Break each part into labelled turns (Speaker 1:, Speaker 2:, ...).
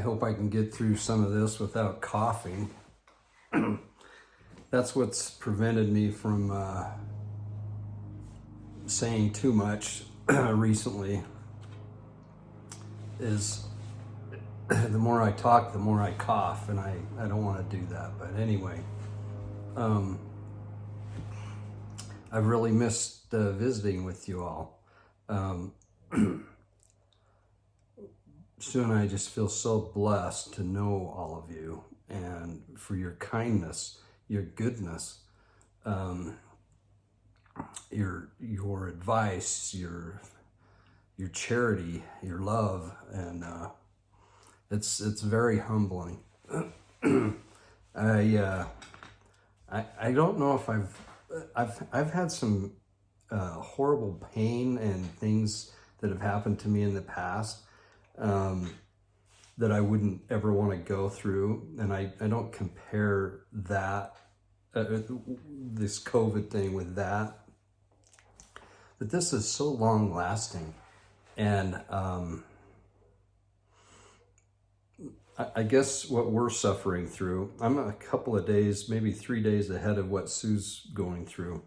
Speaker 1: hope I can get through some of this without coughing. That's what's prevented me from saying too much recently, is the more I talk, the more I cough, and I don't want to do that. But anyway, I've really missed visiting with you all. Soon I just feel so blessed to know all of you and for your kindness, your goodness, your advice, your charity, your love, and it's very humbling. I don't know if I've had some horrible pain and things that have happened to me in the past that I wouldn't ever want to go through, and I don't compare that this COVID thing with that, but this is so long lasting, and I guess what we're suffering through, I'm a couple of days, maybe 3 days ahead of what Sue's going through,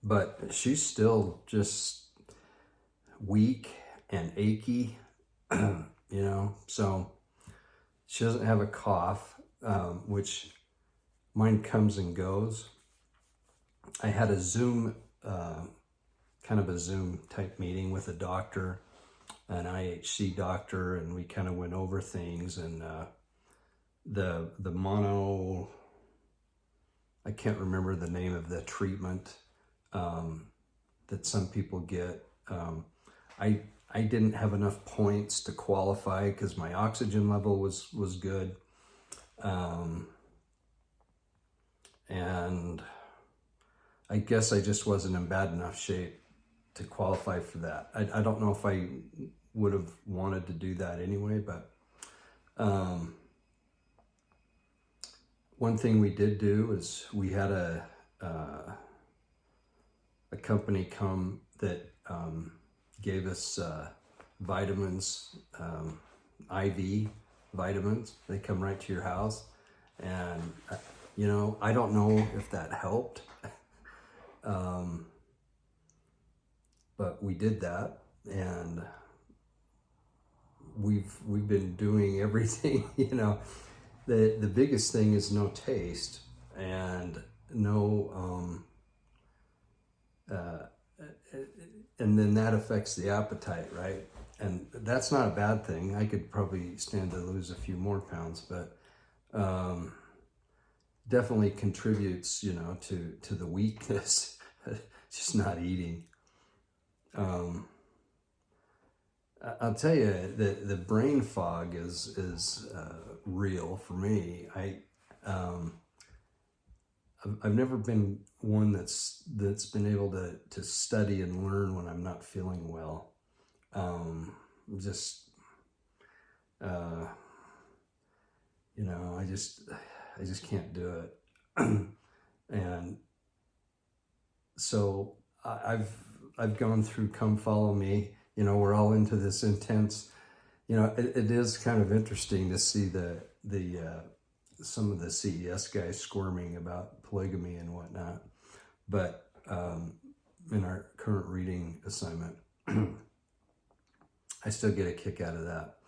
Speaker 1: but she's still just weak and achy, so she doesn't have a cough, which mine comes and goes. I had a Zoom, kind of a Zoom type meeting with a doctor, an IHC doctor, and we kind of went over things, and the mono, I can't remember the name of the treatment that some people get. I didn't have enough points to qualify because my oxygen level was good. And I guess I just wasn't in bad enough shape to qualify for that. I don't know if I would have wanted to do that anyway, but one thing we did do is we had a company come that gave us vitamins, IV vitamins. They come right to your house, and I don't know if that helped, but we did that, and we've been doing everything. The biggest thing is no taste and no and then that affects the appetite, right? And that's not a bad thing. I could probably stand to lose a few more pounds, but definitely contributes, to the weakness, just not eating. I'll tell you, the brain fog is real for me. I've never been one that's been able to study and learn when I'm not feeling well. I just can't do it. And so I've gone through Come Follow Me. We're all into this intense. It is kind of interesting to see the some of the CES guys squirming about polygamy and whatnot. But in our current reading assignment, I still get a kick out of that.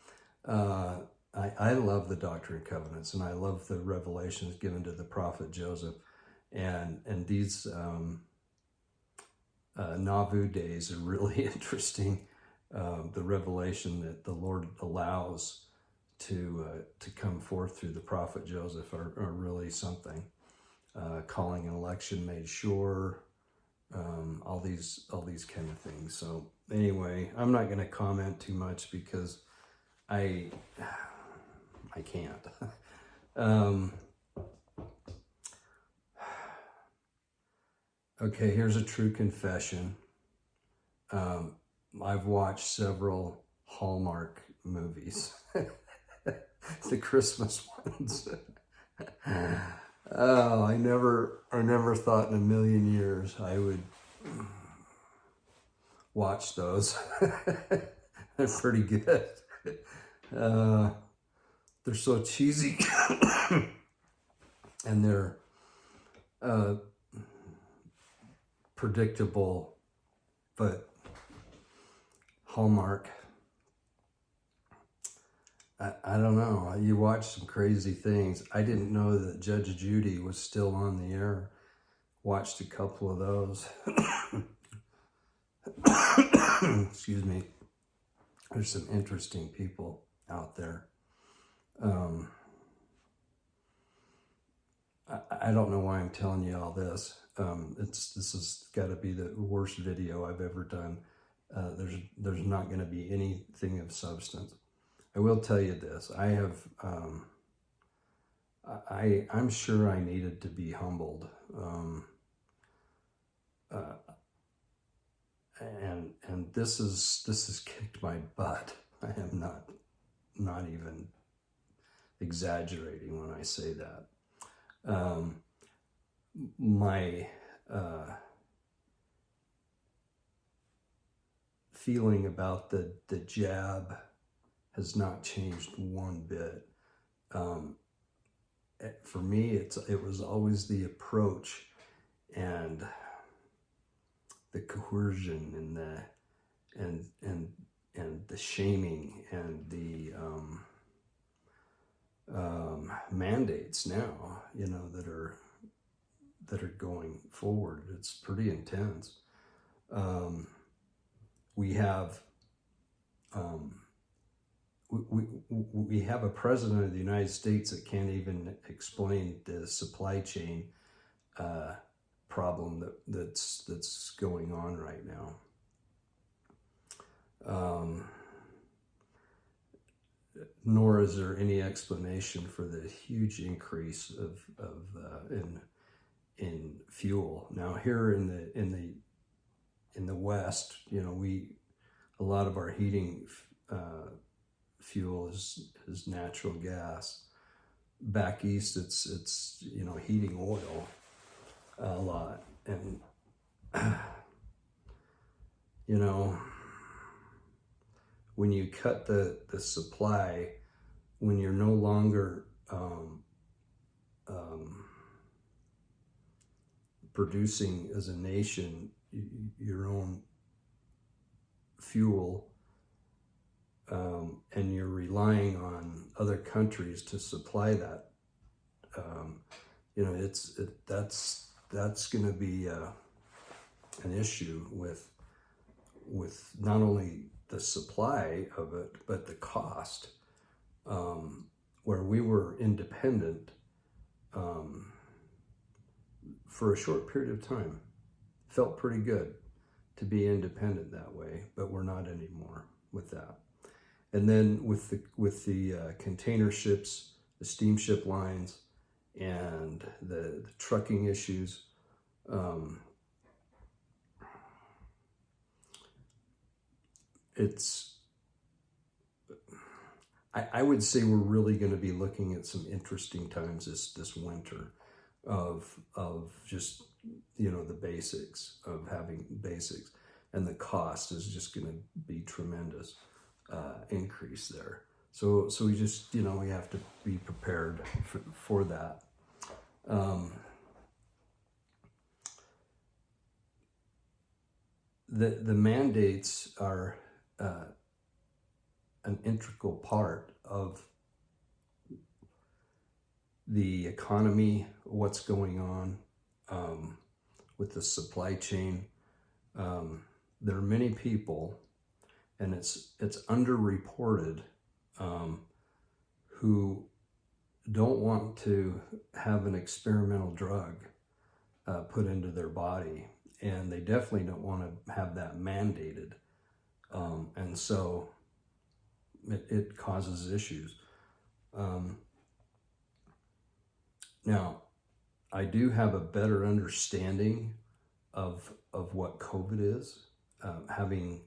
Speaker 1: I love the Doctrine and Covenants, and I love the revelations given to the prophet Joseph. And these Nauvoo days are really interesting. The revelation that the Lord allows to come forth through the prophet Joseph are really something. Calling an election made sure, all these kind of things. So anyway, I'm not going to comment too much because I can't. Okay, here's a true confession. I've watched several Hallmark movies. The Christmas ones. Oh, I never thought in a million years I would watch those. They're pretty good. they're so cheesy and they're predictable, but Hallmark. I don't know. You watch some crazy things. I didn't know that Judge Judy was still on the air. Watched a couple of those. Excuse me. There's some interesting people out there. I don't know why I'm telling you all this. This has got to be the worst video I've ever done. There's not going to be anything of substance. I will tell you this. I have, I'm sure I needed to be humbled. And this has kicked my butt. I am not even exaggerating when I say that. My feeling about the jab has not changed one bit. For me, it was always the approach and the coercion and the shaming and the mandates now, that are going forward. It's pretty intense. We have we have a president of the United States that can't even explain the supply chain problem that's going on right now. Nor is there any explanation for the huge increase in fuel. Now here in the West, a lot of our heating fuel is natural gas. Back east, it's heating oil a lot, and when you cut the supply, when you're no longer producing as a nation your own fuel, and you're relying on other countries to supply that, that's going to be an issue with not only the supply of it, but the cost. Where we were independent for a short period of time, felt pretty good to be independent that way, but we're not anymore with that. And then with the container ships, the steamship lines, and the trucking issues, I would say we're really going to be looking at some interesting times this winter of just the basics of having basics, and the cost is just going to be tremendous increase there. So we just we have to be prepared for that. The mandates are an integral part of the economy, what's going on with the supply chain. There are many people, and it's underreported, who don't want to have an experimental drug put into their body, and they definitely don't want to have that mandated, and so it causes issues. Now, I do have a better understanding of what COVID is, having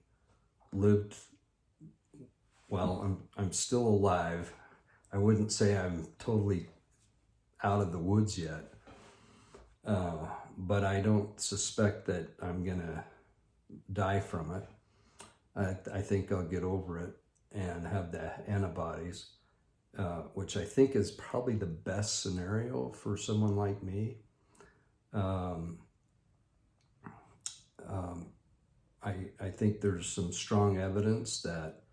Speaker 1: lived. Well, I'm still alive. I wouldn't say I'm totally out of the woods yet, but I don't suspect that I'm gonna die from it. I think I'll get over it, and have the antibodies, which I think is probably the best scenario for someone like me. I think there's some strong evidence that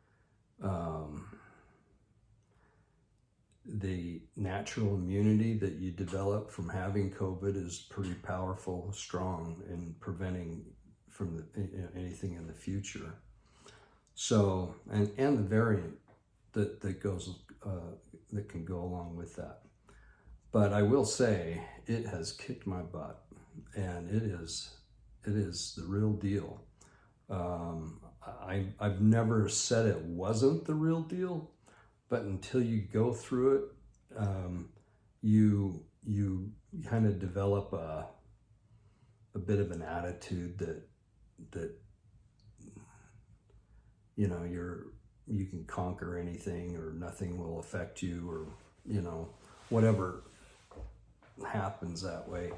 Speaker 1: the natural immunity that you develop from having COVID is pretty powerful, strong in preventing from anything in the future. So, and the variant that goes that can go along with that. But I will say it has kicked my butt, and it is the real deal. I've never said it wasn't the real deal, but until you go through it, you kind of develop a bit of an attitude that you know you can conquer anything, or nothing will affect you, or you know, whatever happens that way.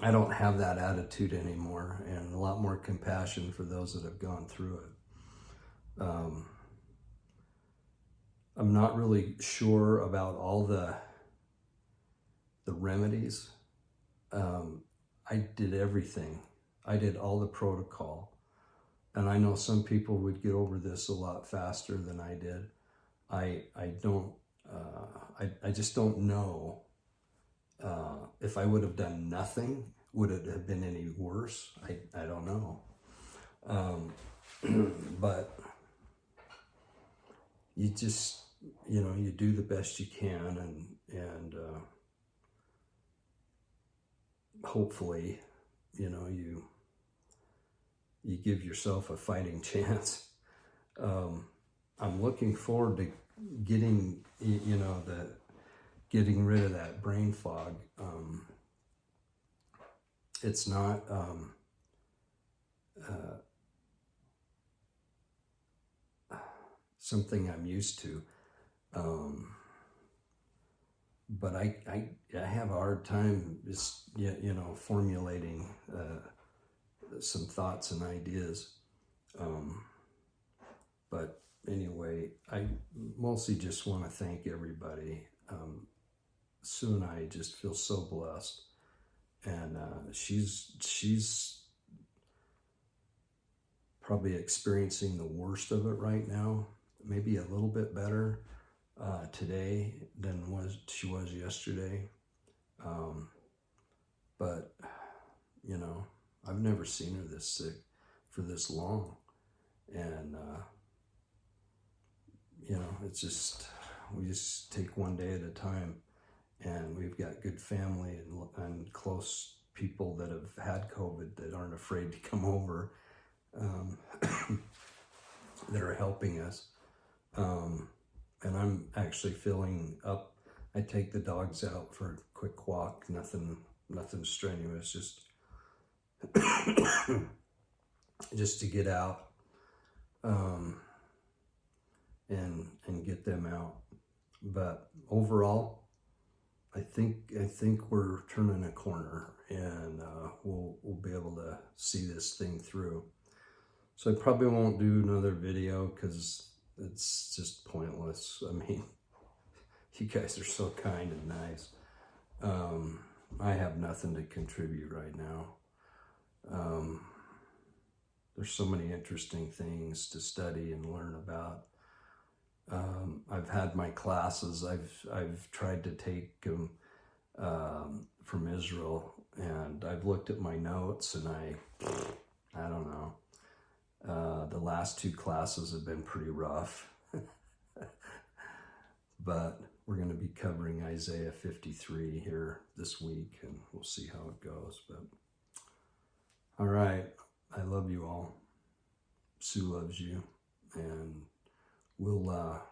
Speaker 1: I don't have that attitude anymore, and a lot more compassion for those that have gone through it. I'm not really sure about all the remedies. I did everything. I did all the protocol. And I know some people would get over this a lot faster than I did. I just don't know if I would have done nothing, would it have been any worse? I don't know. But you just, you know, you do the best you can, and hopefully, you know, you give yourself a fighting chance. I'm looking forward to getting, you know, getting rid of that brain fog. It's not something I'm used to, but I have a hard time just, you know, formulating some thoughts and ideas. But anyway, I mostly just want to thank everybody. Sue and I just feel so blessed, and she's probably experiencing the worst of it right now. Maybe a little bit better today than she was yesterday. But you know, I've never seen her this sick for this long, and you know, it's just, we just take one day at a time, and we've got good family and close people that have had COVID that aren't afraid to come over, that are helping us. And I'm actually filling up. I take the dogs out for a quick walk, nothing strenuous, just to get out, and get them out. But overall, I think we're turning a corner, and we'll be able to see this thing through. So I probably won't do another video because it's just pointless. I mean, you guys are so kind and nice. I have nothing to contribute right now. There's so many interesting things to study and learn about. I've had my classes. I've tried to take them from Israel, and I've looked at my notes, and I don't know. The last 2 classes have been pretty rough. But we're going to be covering Isaiah 53 here this week, and we'll see how it goes. But all right, I love you all. Sue loves you, and we'll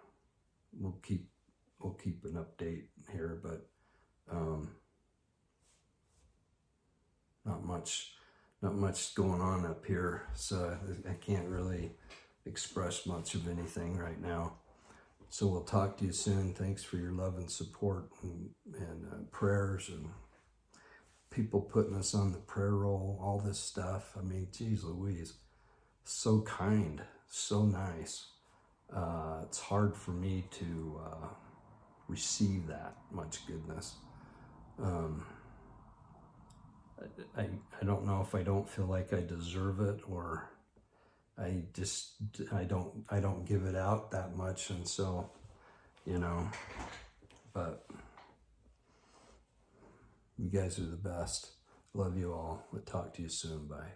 Speaker 1: keep an update here, but not much going on up here, so I can't really express much of anything right now. So we'll talk to you soon. Thanks for your love and support, and prayers, and people putting us on the prayer roll, all this stuff. I mean, geez Louise, so kind. so nice. It's hard for me to receive that much goodness. I don't know if I don't feel like I deserve it, or I don't give it out that much, and so, you know, but you guys are the best. Love you all. We'll talk to you soon. Bye.